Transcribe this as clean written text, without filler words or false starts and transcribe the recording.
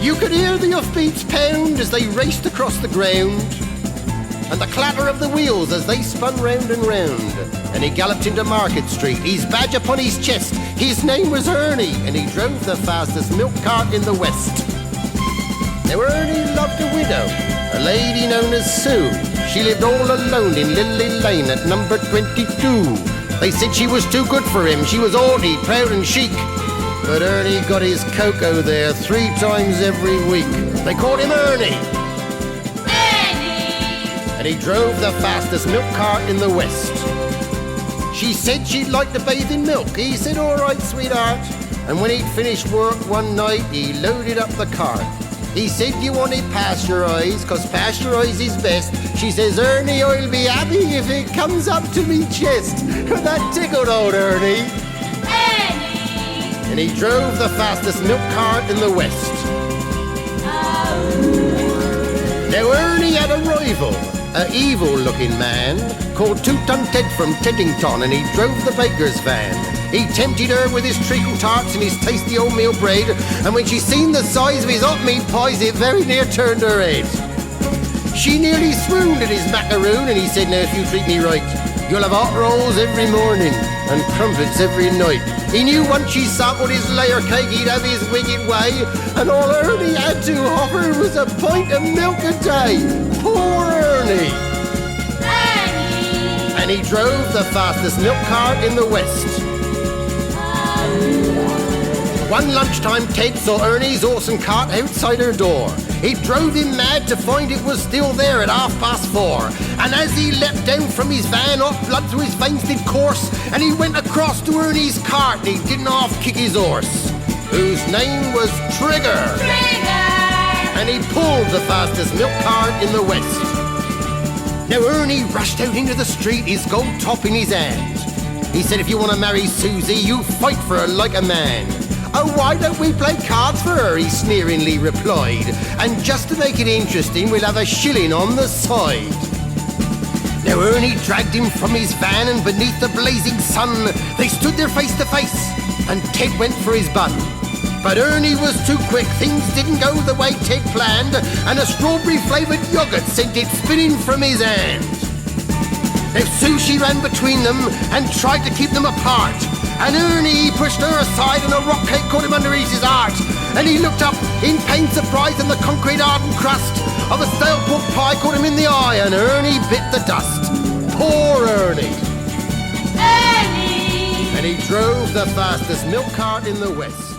You could hear the hoofbeats pound as they raced across the ground, and the clatter of the wheels as they spun round and round. And he galloped into Market Street, his badge upon his chest. His name was Ernie, and he drove the fastest milk cart in the West. Now Ernie loved a widow, a lady known as Sue. She lived all alone in Lily Lane at number 22. They said she was too good for him. She was haughty, proud and chic. But Ernie got his cocoa there 3 times every week. They called him Ernie. And he drove the fastest milk cart in the West. She said she'd like to bathe in milk. He said, all right, sweetheart. And when he'd finished work one night, he loaded up the cart. He said, you want it pasteurised, 'cause pasteurised is best. She says, Ernie, I'll be happy if it comes up to me chest. That tickled old Ernie. And he drove the fastest milk cart in the West. Now Ernie had a rival, an evil-looking man called Two-Ton Ted from Teddington, and he drove the baker's van. He tempted her with his treacle tarts and his tasty oatmeal bread, and when she seen the size of his hot meat pies, it very near turned her head. She nearly swooned at his macaroon, and he said, now if you treat me right, you'll have hot rolls every morning and crumpets every night. He knew once she sampled his layer cake, he'd have his wicked way, and all Ernie had to offer was a pint of milk a day. Poor Ernie! And he drove the fastest milk cart in the West. One lunchtime, Ted saw Ernie's horse and cart outside her door. It drove him mad to find it was still there at 4:30. And as he leapt down from his van, hot blood through his veins did course, and he went across to Ernie's cart and he didn't half-kick his horse, whose name was Trigger. And he pulled the fastest milk cart in the West. Now Ernie rushed out into the street, his gold top in his hand. He said, if you want to marry Susie, you fight for her like a man. Oh, why don't we play cards for her, he sneeringly replied. And just to make it interesting, we'll have a shilling on the side. Now Ernie dragged him from his van, and beneath the blazing sun, they stood there face to face, and Ted went for his bun. But Ernie was too quick, things didn't go the way Ted planned, and a strawberry-flavoured yoghurt sent it spinning from his hand. Now Susie ran between them and tried to keep them apart, and Ernie pushed her aside and a rock cake caught him underneath his heart. And he looked up in pained surprise, and the concrete hardened crust of a stale pork pie caught him in the eye, and Ernie bit the dust. Poor Ernie! And he drove the fastest milk cart in the West.